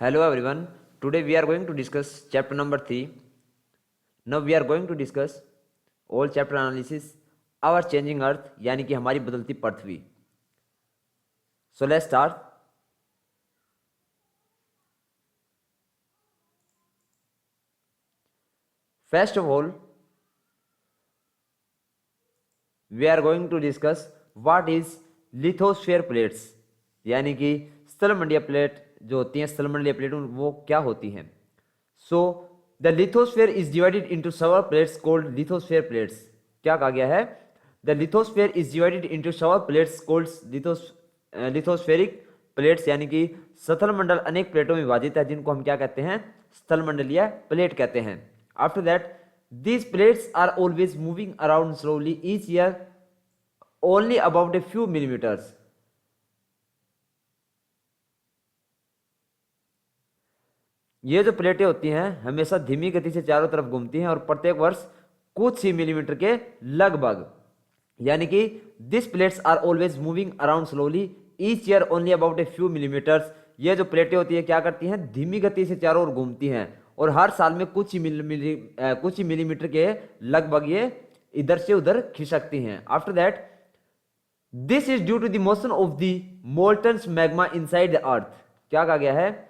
Hello everyone. Today we are going to discuss chapter number 3. Now we are going to discuss all chapter analysis our changing earth यानी कि हमारी बदलती पृथ्वी. So let's start. First of all, we are going to discuss what is lithosphere plates यानी कि स्थलमंडलीय plate जो होती हैं स्थलमंडलीय plate वो क्या होती हैं. So the lithosphere is divided into several plates called lithosphere plates. क्या कहा गया है? The lithosphere is divided into several plates called lithospheric plates यानी कि स्थलमंडल अनेक प्लेटों में विभाजित है जिनको हम क्या कहते हैं? स्थलमंडलीय प्लेट कहते हैं. After that these plates are always moving around slowly each year only about a few millimeters. ये जो प्लेटें होती हैं हमेशा धीमी गति से चारों तरफ घूमती हैं और प्रत्येक वर्ष कुछ ही मिलीमीटर के लगभग यानी कि this plates are always moving around slowly each year only about a few millimetres. ये जो प्लेटें होती है क्या करती हैं? धीमी गति से चारों ओर घूमती हैं और हर साल में कुछ ही मिलीमीटर के लगभग ये इधर से उधर खिसकती हैं. After that this is due to the motion of the molten magma inside the earth. क्या कहा गया है?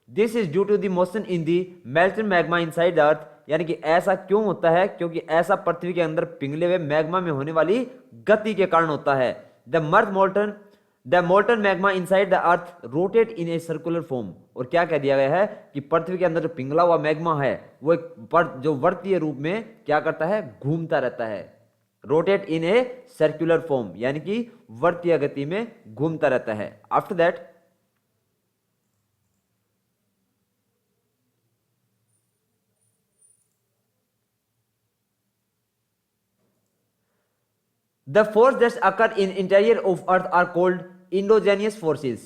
This is due to the motion in the melted magma inside the earth यानी कि ऐसा क्यों होता है? क्योंकि ऐसा पृथ्वी के अंदर पिघले हुए मैग्मा में होने वाली गति के कारण होता है. The molten magma inside the earth rotate in a circular form. और क्या कह दिया गया है कि पृथ्वी के अंदर जो पिघला हुआ मैग्मा है वो एक जो वर्तीय रूप में क्या करता है? घूमता रहता है. Rotate in a circular form यानी कि वर्तीय गति में घूमता रहता है. After that the force that occur in interior of earth are called endogenous forces.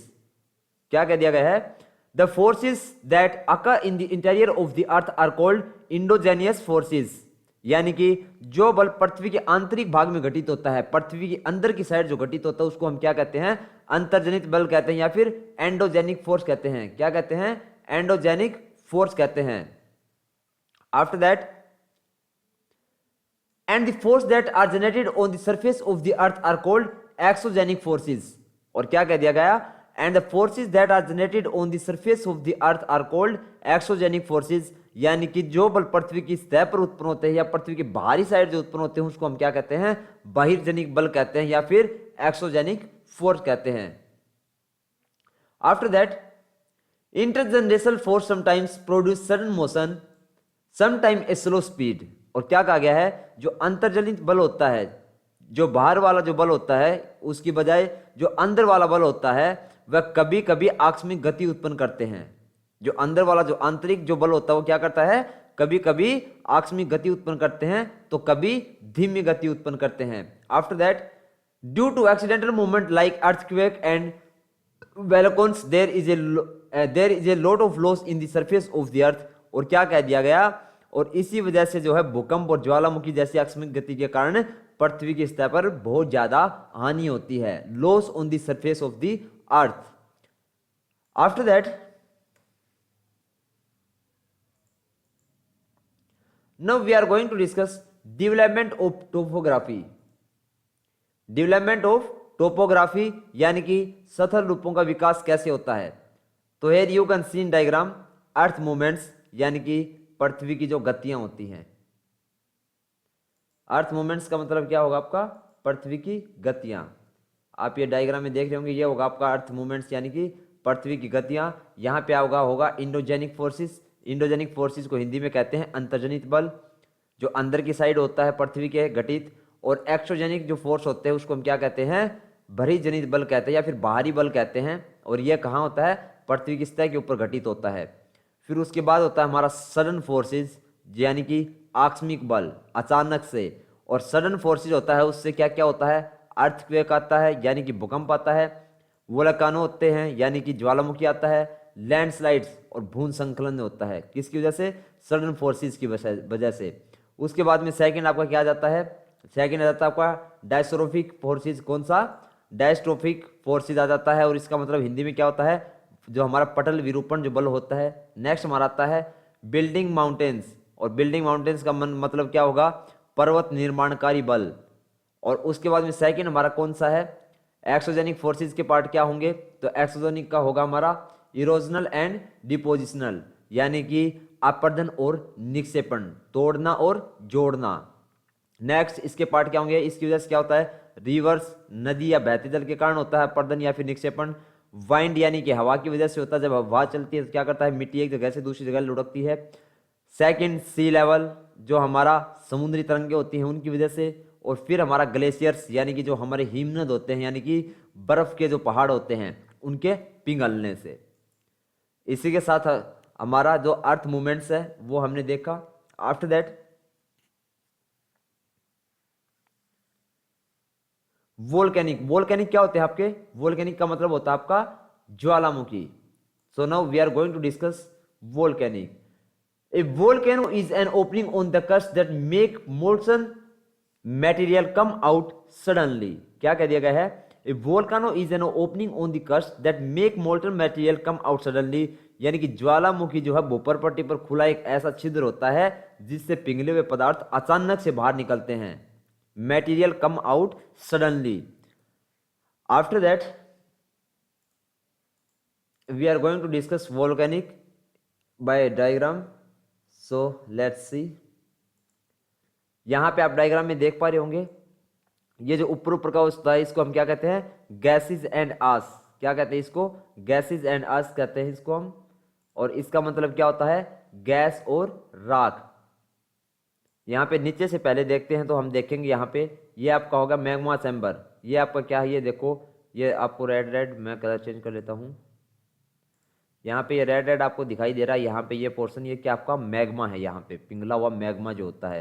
क्या कह दिया गया है? the forces that occur in the interior of the earth are called endogenous forces यानी कि जो बल पृथ्वी के आंतरिक भाग में घटित होता है, पृथ्वी के अंदर की साइड जो घटित होता है उसको हम क्या कहते हैं? अंतर्जनित बल कहते हैं या फिर एंडोजेनिक फोर्स कहते हैं. क्या कहते हैं? एंडोजेनिक फोर्स कहते हैं. After that and the force that are generated on the surface of the earth are called exogenic forces. और क्या कह दिया गया? and the forces that are generated on the surface of the earth are called exogenic forces यानी कि जो बल पृथ्वी की सतह पर उत्पन्न होते हैं या पृथ्वी की बाहरी साइड जो उत्पन्न होते हैं उसको हम क्या कहते हैं? बहिर्जनिक बल कहते हैं या फिर एक्सोजेनिक फोर्स कहते हैं. After that intergenerational force sometimes produce sudden motion sometime a slow speed. और क्या कहा गया है? जो अंतर्जनित बल होता है, जो बाहर वाला जो बल होता है उसकी बजाय जो अंदर वाला बल होता है वह कभी कभी आकस्मिक गति उत्पन्न करते हैं. जो अंदर वाला जो आंतरिक जो बल होता है वो क्या करता है? कभी कभी आकस्मिक गति उत्पन्न करते हैं तो कभी धीमी गति उत्पन्न करते हैं. After that due to accidental movement like earthquake and volcanoes there is a lot of loss in the surface of the earth. और क्या कह दिया गया? और इसी वजह से जो है भूकंप और ज्वालामुखी जैसी आकस्मिक गति के कारण पृथ्वी की सतह पर बहुत ज्यादा हानि होती है. Loss on the surface of the earth. After that now we are going to discuss development of topography. Development of topography यानी कि सतह रूपों का विकास कैसे होता है. तो here you can see in diagram earth movements यानी कि पृथ्वी की जो गतियां होती हैं. अर्थ मूवमेंट्स का मतलब क्या होगा आपका? पृथ्वी की गतियां. आप ये डायग्राम में देख रहे होंगे ये होगा आपका अर्थ मूवमेंट्स यानी कि पृथ्वी की गतियां. यहां पे होगा इंडोजेनिक फोर्सेस. इंडोजेनिक फोर्सेस को हिंदी में कहते हैं अंतर्जनित बल जो अंदर की साइड होता है पृथ्वी के घटित. और एक्सोजेनिक जो फोर्स होते हैं उसको हम क्या कहते हैं? बहिर्जनित बल कहते हैं या फिर बाहरी बल कहते हैं. और यह कहाँ होता है? पृथ्वी की सतह के ऊपर घटित होता है. फिर उसके बाद होता है हमारा सडन फोर्सेस यानी कि आकस्मिक बल अचानक से. और सडन फोर्सेस होता है उससे क्या क्या होता है? अर्थक्वेक आता है यानी कि भूकंप आता है. वोल्केनो होते हैं यानी कि ज्वालामुखी आता है. लैंडस्लाइड्स और भून संकलन होता है. किसकी वजह से? सडन फोर्सेस की वजह से. उसके बाद में सेकंड आपका क्या आ जाता है? सेकंड आ जाता है आपका डायस्ट्रोफिक फोर्सेस. कौन सा? डायस्ट्रोफिक फोर्सेस आ जाता है. और इसका मतलब हिंदी में क्या होता है? जो हमारा पटल विरूपण जो बल होता है। नेक्स्ट हमारा आता है बिल्डिंग माउंटेन्स, और बिल्डिंग माउंटेन्स का मतलब क्या होगा, पर्वत निर्माणकारी बल। और उसके बाद में सेकंड हमारा कौन सा है, एक्सोजेनिक फोर्सेस के पार्ट क्या होंगे, तो एक्सोजेनिक का होगा हमारा इरोजनल एंड डिपोजिशनल, यानी कि अपरदन और निक्षेपण, तोड़ना और जोड़ना। नेक्स्ट इसके पार्ट क्या होंगे, इसकी वजह से क्या होता है, रिवर्स नदी या बहते जल के कारण होता है अपरदन या फिर निक्षेपण। वाइंड यानी कि हवा की वजह से होता है, जब हवा चलती है तो क्या करता है, मिट्टी एक जगह से दूसरी जगह लुढ़कती है। सेकंड सी लेवल, जो हमारा समुद्री तरंगे होती हैं उनकी वजह से। और फिर हमारा ग्लेशियर्स यानी कि जो हमारे हिमनद होते हैं, यानी कि बर्फ के जो पहाड़ होते हैं उनके पिघलने से। इसी के साथ हमारा जो अर्थ मूवमेंट्स है वो हमने देखा। आफ्टर दैट वोल्केनिक, वोल्केनिक क्या होते हैं आपके, वोल्केनिक का मतलब होता है आपका ज्वालामुखी। So now we are going to discuss volcanic. A volcano is an opening on the crust that make molten material come out suddenly। क्या कह दिया गया है, A volcano is an opening on the crust that make molten material come out suddenly, यानी कि ज्वालामुखी जो है भूपर पट्टी पर खुला एक ऐसा छिद्र होता है जिससे पिघले हुए पदार्थ अचानक से बाहर निकलते हैं। Material come out suddenly। After that we are going to discuss volcanic by diagram। So let's see, यहां पे आप डायग्राम में देख पा रहे होंगे, ये जो ऊपर ऊपर का होता है इसको हम क्या कहते हैं, गैसेस एंड आस। क्या कहते हैं इसको, गैसेस एंड आस कहते हैं इसको हम। और इसका मतलब क्या होता है, गैस और राख। यहां पे नीचे से पहले देखते हैं तो हम देखेंगे यहां पे ये आपका होगा मैग्मा चैम्बर। ये आपका क्या है, ये देखो, ये आपको रेड रेड, मैं कलर चेंज कर लेता हूं। यहाँ पे ये रेड रेड आपको दिखाई दे रहा है, यहाँ पे ये पोर्शन ये क्या आपका मैग्मा है, यहाँ पे पिघला हुआ मैग्मा जो होता है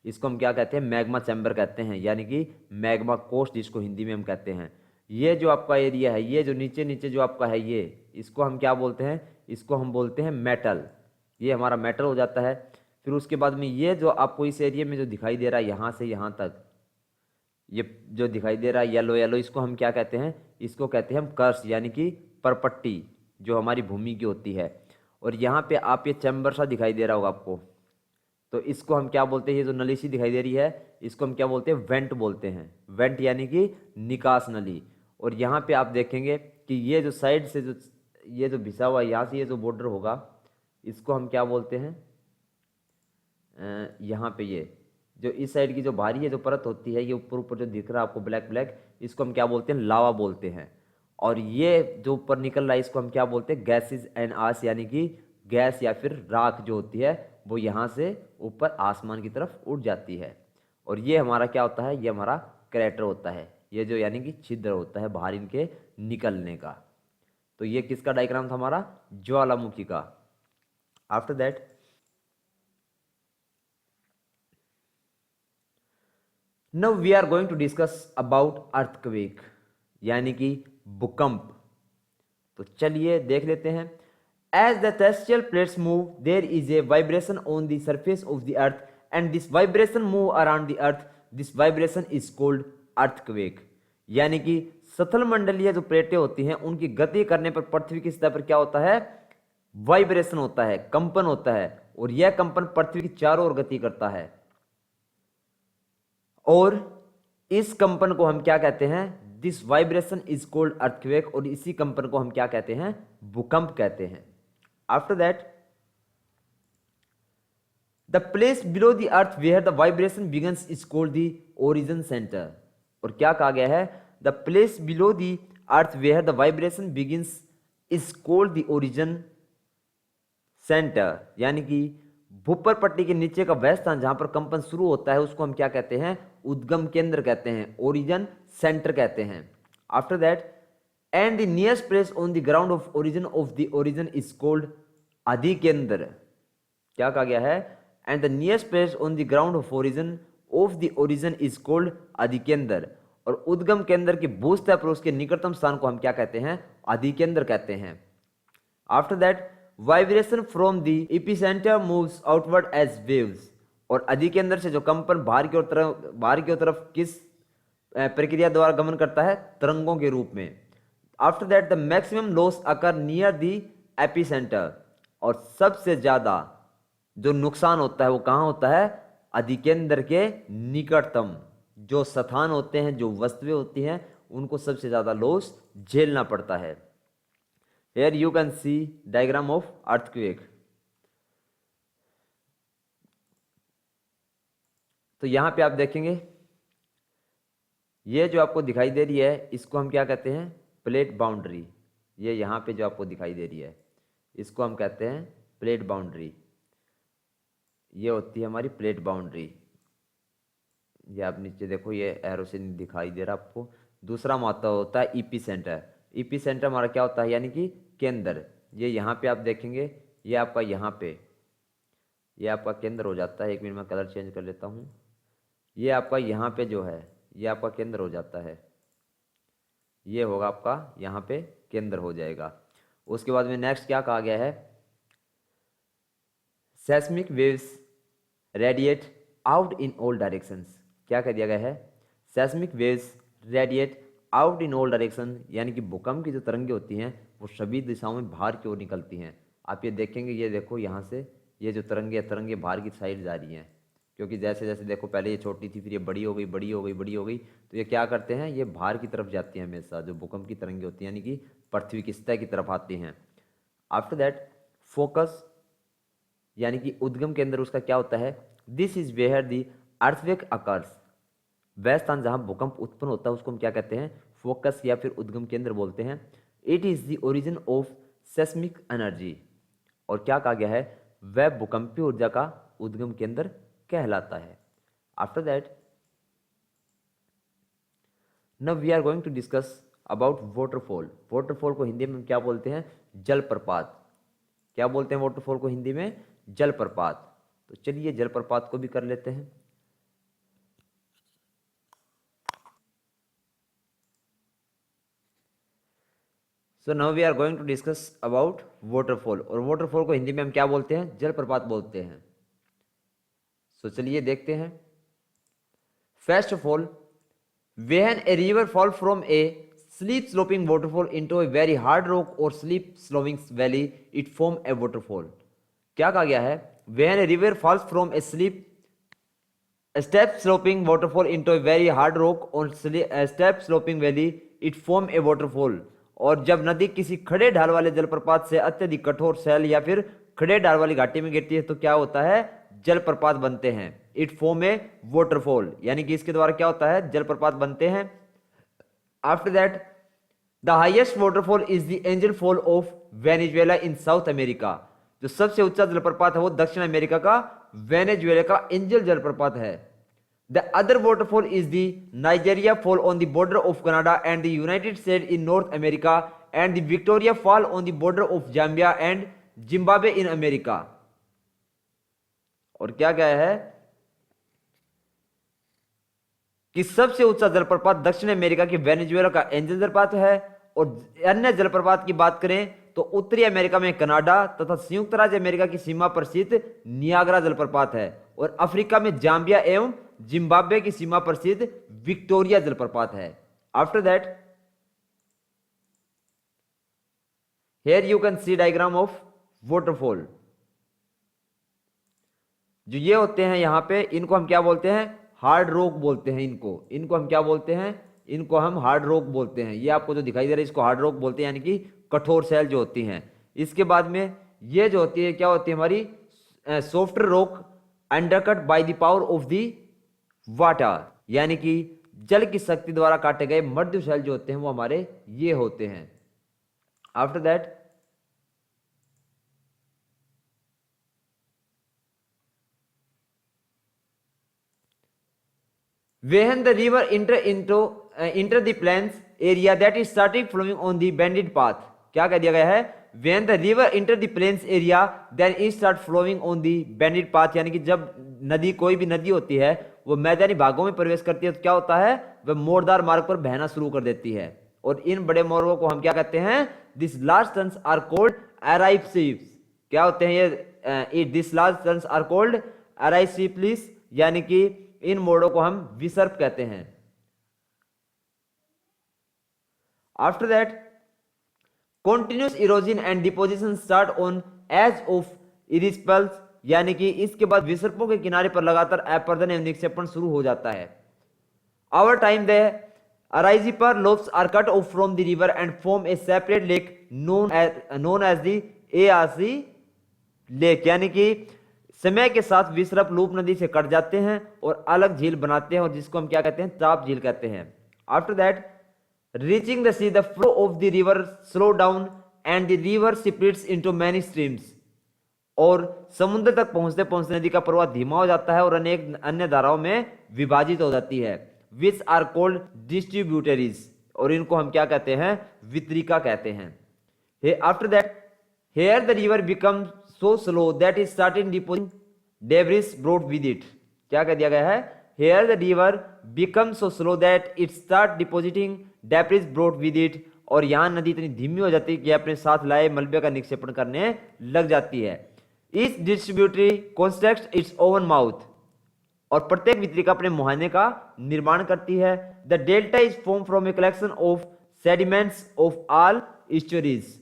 इसको हम क्या कहते हैं, मैग्मा चैम्बर कहते हैं, यानी कि मैग्मा कोस्ट जिसको हिंदी में हम कहते हैं। ये जो आपका एरिया है, ये जो नीचे नीचे जो आपका है, ये इसको हम क्या बोलते हैं, इसको हम बोलते हैं मेटल। ये हमारा मेटल हो जाता है। फिर उसके बाद में ये जो आपको इस एरिया में जो दिखाई दे रहा है यहाँ से यहाँ तक, ये जो दिखाई दे रहा है येलो येलो, इसको हम क्या कहते हैं, इसको कहते हैं हम कर्स, यानी कि परपट्टी जो हमारी भूमि की होती है। और यहाँ पे आप ये चैम्बर सा दिखाई दे रहा होगा आपको, तो इसको हम क्या बोलते हैं, ये जो नली सी दिखाई दे रही है इसको हम क्या बोलते हैं, वेंट बोलते हैं। वेंट यानी कि निकास नली। और यहाँ पे आप देखेंगे कि ये जो साइड से जो ये जो भिसा हुआ यहाँ से ये जो बॉर्डर होगा इसको हम क्या बोलते हैं, यहाँ पे ये जो इस साइड की जो बाहरी है जो परत होती है, ये ऊपर ऊपर जो दिख रहा है आपको ब्लैक ब्लैक, इसको हम क्या बोलते हैं, लावा बोलते हैं। और ये जो ऊपर निकल रहा है इसको हम क्या बोलते हैं, गैसेस एंड आस, यानी कि गैस या फिर राख जो होती है वो यहाँ से ऊपर आसमान की तरफ उड़ जाती है। और ये हमारा क्या होता है, ये हमारा क्रैटर होता है, ये जो यानी कि छिद्र होता है बाहर इनके निकलने का। तो ये किसका डायग्राम था, हमारा ज्वालामुखी का। After that now we are going to discuss about earthquake, यानी कि भूकंप। तो चलिए देख लेते हैं। As the terrestrial plates move there is a vibration on the surface of the earth and this vibration move around the earth, this vibration is called earthquake. यानी कि सतल मंडलीय जो प्लेटें होती हैं उनकी गति करने पर पृथ्वी की सतह पर क्या होता है, वाइब्रेशन होता है, कंपन होता है। और यह कंपन पृथ्वी की चारों ओर गति करता है। और इस कंपन को हम क्या कहते हैं, this vibration is called earthquake. और इसी कंपन को हम क्या कहते हैं, भूकंप कहते हैं। After that the place below the earth where the vibration begins is called the origin centre. और क्या कहा गया है, the place below the earth where the vibration begins is called the origin centre. यानी कि भूपर पट्टी के नीचे का वह स्थान जहां पर कंपन शुरू होता है उसको हम क्या कहते हैं, उद्गम केंद्र कहते हैं, ओरिजिन सेंटर कहते हैं। After that and the nearest place on the ground of the origin is called आदि केंद्र। क्या कहा गया है, and the nearest place on the ground of the origin is called आदि केंद्र। और उद्गम केंद्र की भूस्तर पर उसके निकटतम स्थान को हम क्या कहते हैं, आदि केंद्र कहते हैं। After that vibration from the epicentre moves outward as waves. और आदि केंद्र से जो कंपन बाहर की ओर तरफ किस प्रक्रिया द्वारा गमन करता है, तरंगों के रूप में। After that the maximum loss occur near the epicentre, और सबसे ज्यादा जो नुकसान होता है वो कहाँ होता है? अधिकेंद्र के निकटतम जो स्थान होते हैं, जो वस्तुएं होती हैं, उनको सबसे ज्यादा लॉस झेलना पड़ता है। Here you can see diagram of earthquake। तो यहां पे आप देखेंगे ये जो आपको दिखाई दे रही है इसको हम क्या कहते हैं? Plate boundary. ये यहां पे जो आपको दिखाई दे रही है इसको हम कहते हैं प्लेट बाउंड्री। ये होती है हमारी प्लेट बाउंड्री। ये आप नीचे देखो, ये एरो से दिखाई दे रहा आपको। दूसरा महत्व होता है ईपी सेंटर। ईपी सेंटर हमारा क्या होता है? यानी कि केंद्र। ये यहाँ पे आप देखेंगे, ये आपका यहाँ पे ये आपका केंद्र हो जाता है। एक मिनट में कलर चेंज कर लेता हूँ। ये आपका यहाँ पे जो है ये आपका केंद्र हो जाता है। ये होगा आपका यहाँ पे केंद्र हो जाएगा। उसके बाद में नेक्स्ट क्या कहा गया है? Seismic waves radiate out in all directions. क्या कह दिया गया है? Seismic waves radiate out in all direction, यानी कि भूकंप की जो तरंगें होती हैं वो सभी दिशाओं में बाहर की ओर निकलती हैं। आप ये देखेंगे, ये देखो यहाँ से ये जो तरंगे बाहर की साइड जा रही हैं, क्योंकि जैसे जैसे देखो पहले ये छोटी थी, फिर ये बड़ी हो गई, बड़ी हो गई, बड़ी हो गई, तो ये क्या करते हैं? ये बाहर की तरफ जाती हैं हमेशा, जो भूकंप की तरंगें होती हैं, यानी कि पृथ्वी की सतह की तरफ आती हैं। आफ्टर दैट फोकस, यानी कि उद्गम के अंदर उसका क्या होता है? This is where the earthquake occurs. वह स्थान जहां भूकंप उत्पन्न होता है उसको हम क्या कहते हैं? फोकस या फिर उद्गम केंद्र बोलते हैं। It is the origin of seismic energy. और क्या कहा गया है? वह भूकंपीय ऊर्जा का उद्गम केंद्र कहलाता है। After that now we are going to discuss about waterfall. Waterfall को हिंदी में क्या बोलते हैं? जलप्रपात। क्या बोलते हैं वाटरफॉल को हिंदी में? जलप्रपात। तो चलिए जलप्रपात को भी कर लेते हैं। So now we are going to discuss about waterfall. और वाटरफॉल को हिंदी में हम क्या बोलते हैं? जलप्रपात बोलते हैं। सो चलिए देखते हैं। First of all, when a river fall from a sleep sloping waterfall into a very hard rock और sleep sloping valley, it form a waterfall. क्या कहा गया है? When a river falls from a sleep step sloping waterfall into a very hard rock और step sloping valley, it form a waterfall. और जब नदी किसी खड़े ढाल वाले जलप्रपात से अत्यधिक कठोर शैल या फिर खड़े ढाल वाली घाटी में गिरती है तो क्या होता है? जलप्रपात बनते हैं। इट फॉर्म ए वाटरफॉल, यानी कि इसके द्वारा क्या होता है? जलप्रपात बनते हैं। After that the highest waterfall is the angel fall of Venezuela in south America. जो सबसे ऊंचा जलप्रपात है वो दक्षिण अमेरिका का वेनेजुएला का एंजल जलप्रपात है। The other waterfall is the Nigeria Fall on the border of Canada and the United States in North America, and the Victoria Fall on the border of Zambia and Zimbabwe in America. और क्या क्या है कि सबसे ऊंचा जलप्रपात दक्षिण America के वेनेजुएला का एंजल जलप्रपात है। और अन्य जलप्रपात की बात करें तो उत्तरी अमेरिका में कनाडा तथा संयुक्त राज्य अमेरिका की सीमा पर स्थित नियाग्रा जलप्रपात है। और अफ्रीका में जाम्बिया एवं जिम्बाब्वे की सीमा पर स्थित विक्टोरिया जलप्रपात है। After that here you can C diagram of waterfall. जो ये होते हैं यहां पे, इनको हम क्या बोलते हैं? हार्ड रॉक बोलते हैं। इनको हम क्या बोलते हैं? इनको हम हार्ड रॉक बोलते हैं। ये आपको जो दिखाई दे रहा है इसको हार्ड रॉक बोलते हैं, यानी कि कठोर शैल जो होती हैं। इसके बाद में ये जो होती है क्या होती है? हमारी soft rock undercut by the power of the water, यानी कि जल की शक्ति द्वारा काटे गए मृदु शैल जो होते हैं वो हमारे ये होते हैं। After that when the river enter the plains area that is starting flowing on the banded path। क्या कह दिया गया है? when the river enter the plains area then it start flowing on the banded path, यानी कि जब नदी, कोई भी नदी होती है वो मैदानी भागों में प्रवेश करती है तो क्या होता है? वह मोड़दार मार्ग पर बहना शुरू कर देती है। और इन बड़े मोर्गों को हम क्या कहते हैं? This large turns are called arrive ships. क्या होते हैं ये? This large turns are called arrive ships, यानी कि इन मोड़ों को हम विसर्प कहते हैं। After that continuous erosion and deposition start on edge of इरिस्पल्स, यानी कि इसके बाद विसर्पों के किनारे पर लगातार अपर्दन एवं निक्षेपण शुरू हो जाता है। Over time, the Arizipar lobes are cut off from the river and form a separate lake known as the ARC lake, यानी कि समय के साथ विसर्प लूप नदी से कट जाते हैं और अलग झील बनाते हैं और जिसको हम क्या कहते हैं, चाप झील कहते हैं। After that reaching the sea, the flow of the river slow down and the river splits into many streams, और समुद्र तक पहुंचते पहुंचते नदी का प्रवाह धीमा हो जाता है और अनेक अन्य धाराओं में विभाजित हो जाती है, विच आर कोल्ड डिस्ट्रीब्यूटरीज, और इनको हम क्या कहते हैं, वितरिका कहते हैं। After that here the river become so slow that is starting deposing debris brought with it, क्या कह दिया गया है, here the river become so slow that it start depositing debris brought with it, और यहां नदी इतनी धीमी हो जाती है कि अपने साथ लाए मलबे का निक्षेपण करने लग जाती है। इस distributary constructs its own mouth, और प्रत्येक वितरिका अपने मुहाने का निर्माण करती है। The delta is form from a collection of sediments of all estuaries,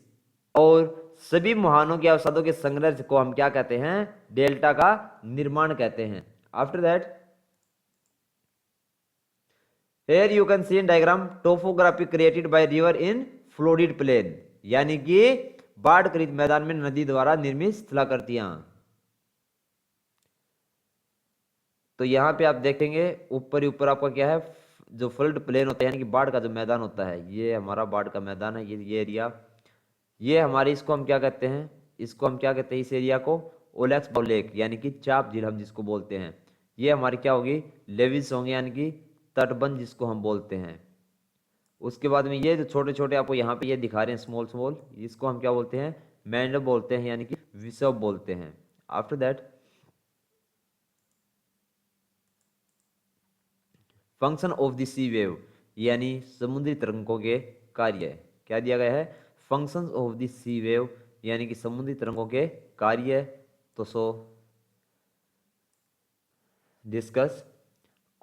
और सभी मुहानों के अवसादों के संग्रह को हम क्या कहते हैं, डेल्टा का निर्माण कहते हैं। After that here you can see in diagram topography created by river in flooded plain, यानी कि बाढ़ कृत मैदान में नदी द्वारा निर्मित स्थलाकृतियां। तो यहां पे आप देखेंगे ऊपर ही ऊपर आपका क्या है, जो फ्लड प्लेन होता है यानी कि बाढ़ का जो मैदान होता है, ये हमारा बाढ़ का मैदान है, ये एरिया, ये हमारे, इसको हम क्या कहते हैं, इसको हम क्या कहते हैं, इस एरिया को ओलेक्स बाउ लेक यानी कि चाप झील हम जिसको बोलते हैं, ये हमारी क्या होगी, लेविस होंगे यानी कि तटबंध जिसको हम बोलते हैं। उसके बाद में ये जो छोटे छोटे आपको यहाँ पे ये दिखा रहे हैं स्मॉल स्मॉल, इसको हम क्या बोलते हैं, मैंडब बोलते हैं यानी कि विसव बोलते हैं। After that function of the sea wave, यानी समुद्री तरंगों के कार्य, क्या दिया गया है, functions of the sea wave यानी कि समुद्री तरंगों के कार्य। तो so discuss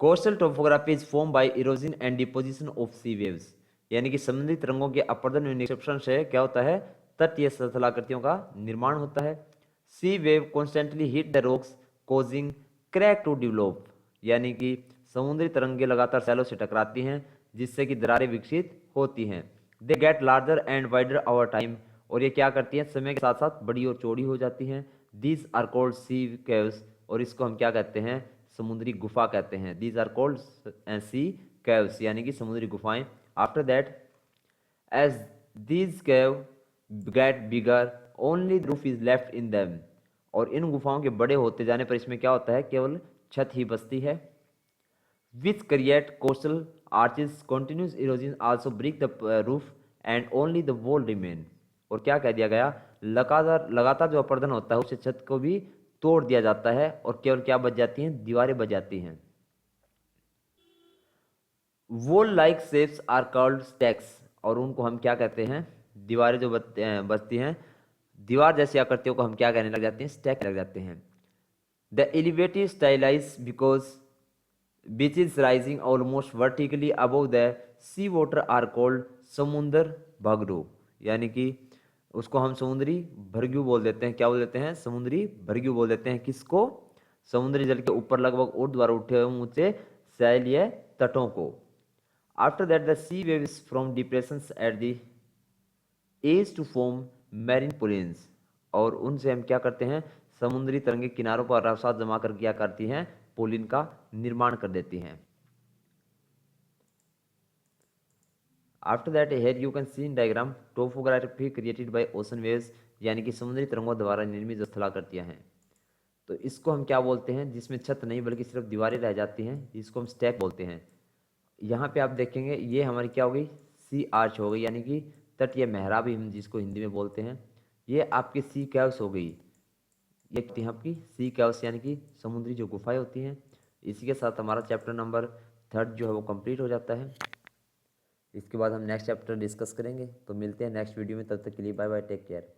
coastal topography is form by erosion and deposition of sea waves, यानी कि समुद्री तरंगों के अपर्दन और निक्षेपण से क्या होता है, तटीय स्थलाकृतियों का निर्माण होता है। Sea wave constantly hit the rocks causing crack to develop, यानी कि समुद्री तरंगें लगातार सैलों से टकराती हैं जिससे कि दरारें विकसित होती हैं। They get larger and wider over time, और ये क्या करती हैं, समय के साथ साथ बड़ी और चौड़ी हो जाती हैं। These are called sea caves, और इसको हम क्या कहते हैं, समुद्री गुफा कहते हैं। These are called sea caves यानी कि समुद्री गुफाएं। After that as these cave get bigger only the roof is left in them, और इन गुफाओं के बड़े होते जाने पर इसमें क्या होता है, केवल छत ही बचती है। Which create coastal arches continuous erosion also break the roof and only the wall remain, और क्या कह दिया गया, लगातार जो अपर्दन होता है उससे छत को भी तोड़ दिया जाता है और केवल क्या बच जाती हैं, दीवारें बच जाती हैं। Wall like shapes are called stacks, और उनको हम क्या कहते हैं, दीवारें जो बचती हैं, दीवार जैसी आकृतियों को हम क्या कहने लग जाते हैं, स्टैक लग जाते हैं। The elevated stylize because beaches rising almost vertically above the sea water are called समुद्र भगडू, यानी कि उसको हम समुद्री भरग्यू बोल देते हैं। क्या बोल देते हैं, समुद्री भरग्यू बोल देते हैं। किसको, समुद्री जल के ऊपर लगभग ऊर्ध्व द्वारा उठे हुए ऊंचे शैलीय तटों को। After that the sea waves from depressions at the edge to form marine पुलिन्स, और उनसे हम क्या करते हैं, समुद्री तरंगे किनारों पर अवसाद जमा कर क्या करती हैं, पोलिन का निर्माण कर देती हैं। After that here you can see in diagram topography created by ocean waves, यानी कि समुद्री तरंगों द्वारा निर्मित जो स्थलाकृतियां हैं। तो इसको हम क्या बोलते हैं, जिसमें छत नहीं बल्कि सिर्फ दीवारें रह जाती हैं, जिसको हम स्टैक बोलते हैं। यहाँ पे आप देखेंगे ये हमारी क्या हो गई, सी आर्च हो गई, यानी कि तट या मेहराब ही हम जिसको हिंदी में बोलते हैं। ये आपकी सी कैव्स हो गई, ये आपकी सी कैव्स यानी कि समुद्री जो गुफाएं होती हैं। इसी के साथ हमारा चैप्टर नंबर 3 जो है वो कंप्लीट हो जाता है। इसके बाद हम नेक्स्ट चैप्टर डिस्कस करेंगे। तो मिलते हैं नेक्स्ट वीडियो में, तब तक के लिए बाय बाय, टेक केयर।